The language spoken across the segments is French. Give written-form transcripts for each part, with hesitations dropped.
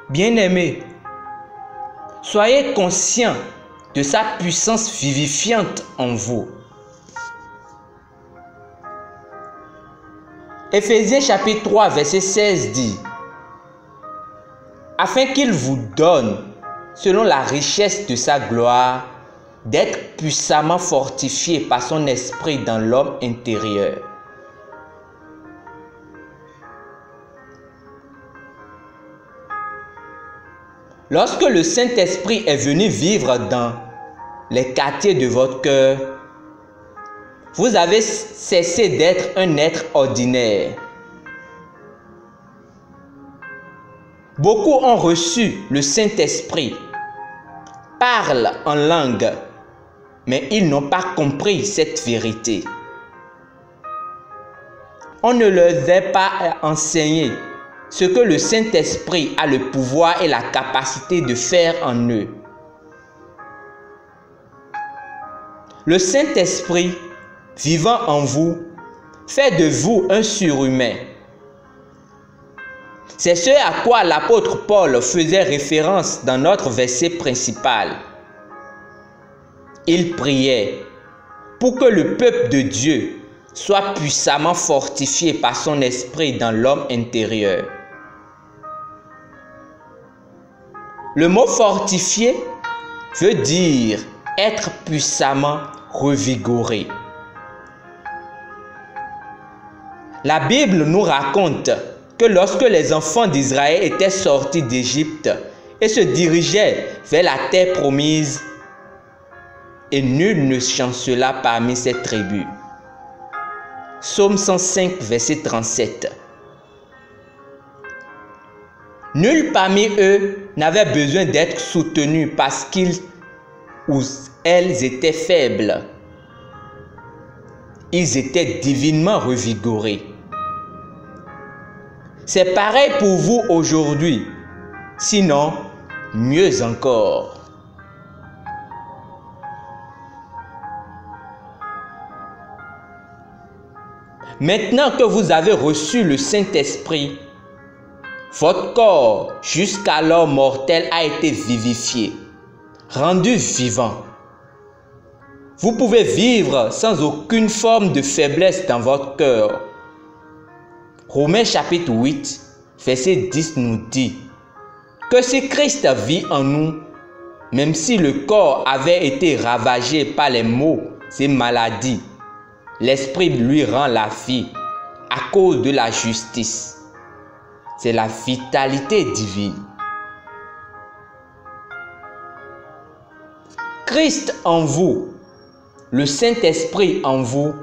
Bien-aimés, soyez conscients de sa puissance vivifiante en vous. Éphésiens chapitre 3, verset 16 dit: afin qu'il vous donne, selon la richesse de sa gloire, d'être puissamment fortifié par son esprit dans l'homme intérieur. Lorsque le Saint-Esprit est venu vivre dans les quartiers de votre cœur, vous avez cessé d'être un être ordinaire. Beaucoup ont reçu le Saint-Esprit, parlent en langue, mais ils n'ont pas compris cette vérité. On ne leur a pas enseigné ce que le Saint-Esprit a le pouvoir et la capacité de faire en eux. Le Saint-Esprit, vivant en vous, fait de vous un surhumain. C'est ce à quoi l'apôtre Paul faisait référence dans notre verset principal. Il priait pour que le peuple de Dieu soit puissamment fortifié par son esprit dans l'homme intérieur. Le mot fortifié veut dire être puissamment revigoré. La Bible nous raconte que lorsque les enfants d'Israël étaient sortis d'Égypte et se dirigeaient vers la terre promise, et nul ne chancela parmi ces tribus. Psaume 105, verset 37. Nul parmi eux n'avait besoin d'être soutenu parce qu'ils ou elles étaient faibles. Ils étaient divinement revigorés. C'est pareil pour vous aujourd'hui, sinon mieux encore. Maintenant que vous avez reçu le Saint-Esprit, votre corps, jusqu'alors mortel, a été vivifié, rendu vivant. Vous pouvez vivre sans aucune forme de faiblesse dans votre cœur. Romains chapitre 8, verset 10 nous dit que si Christ vit en nous, même si le corps avait été ravagé par les maux et maladies, l'Esprit lui rend la vie à cause de la justice. C'est la vitalité divine. Christ en vous, le Saint-Esprit en vous,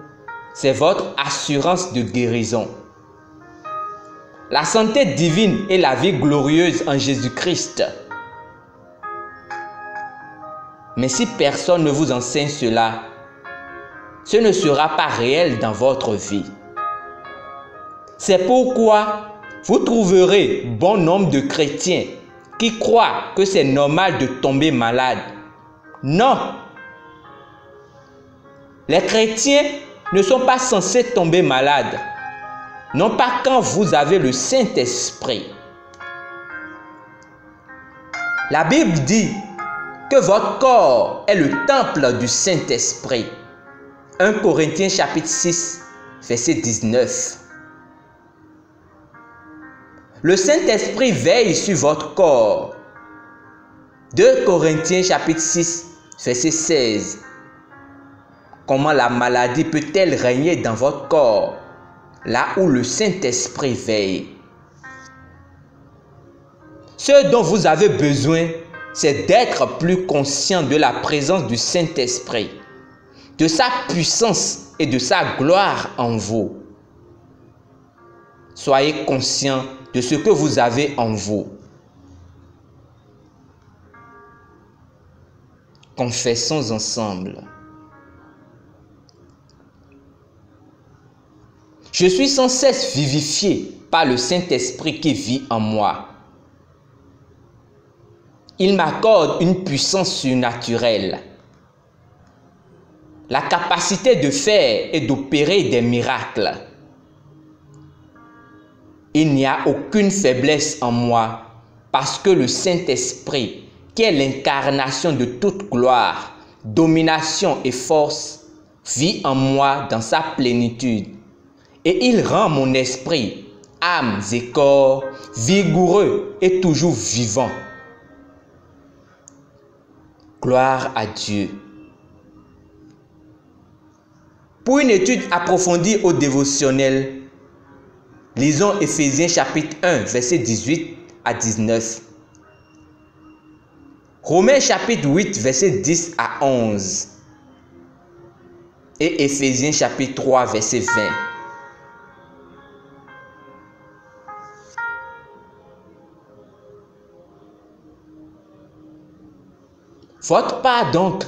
c'est votre assurance de guérison. La santé divine et la vie glorieuse en Jésus-Christ. Mais si personne ne vous enseigne cela, ce ne sera pas réel dans votre vie. C'est pourquoi vous trouverez bon nombre de chrétiens qui croient que c'est normal de tomber malade. Non! Les chrétiens ne sont pas censés tomber malades. Non pas quand vous avez le Saint-Esprit. La Bible dit que votre corps est le temple du Saint-Esprit. 1 Corinthiens chapitre 6, verset 19. Le Saint-Esprit veille sur votre corps. 2 Corinthiens chapitre 6, verset 16. Comment la maladie peut-elle régner dans votre corps, là où le Saint-Esprit veille? Ce dont vous avez besoin, c'est d'être plus conscient de la présence du Saint-Esprit, de sa puissance et de sa gloire en vous. Soyez conscient de ce que vous avez en vous. Confessons ensemble. Je suis sans cesse vivifié par le Saint-Esprit qui vit en moi. Il m'accorde une puissance surnaturelle, la capacité de faire et d'opérer des miracles. Il n'y a aucune faiblesse en moi parce que le Saint-Esprit, qui est l'incarnation de toute gloire, domination et force, vit en moi dans sa plénitude. Et il rend mon esprit, âme et corps vigoureux et toujours vivant. Gloire à Dieu. Pour une étude approfondie au dévotionnel, lisons Éphésiens chapitre 1, versets 18 à 19. Romains chapitre 8, versets 10 à 11. Et Éphésiens chapitre 3, verset 20. Votre part donc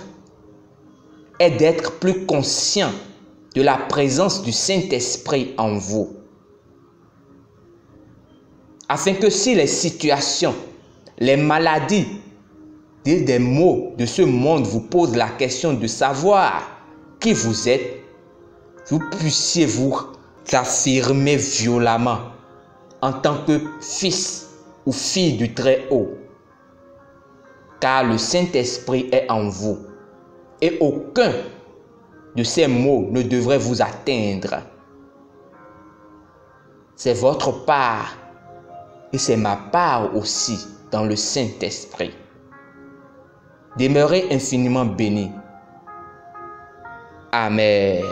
est d'être plus conscient de la présence du Saint-Esprit en vous, afin que si les situations, les maladies, des maux de ce monde vous posent la question de savoir qui vous êtes, vous puissiez vous affirmer violemment en tant que fils ou fille du Très-Haut, car le Saint-Esprit est en vous et aucun de ces maux ne devrait vous atteindre. C'est votre part et c'est ma part aussi dans le Saint-Esprit. Demeurez infiniment bénis. Amen.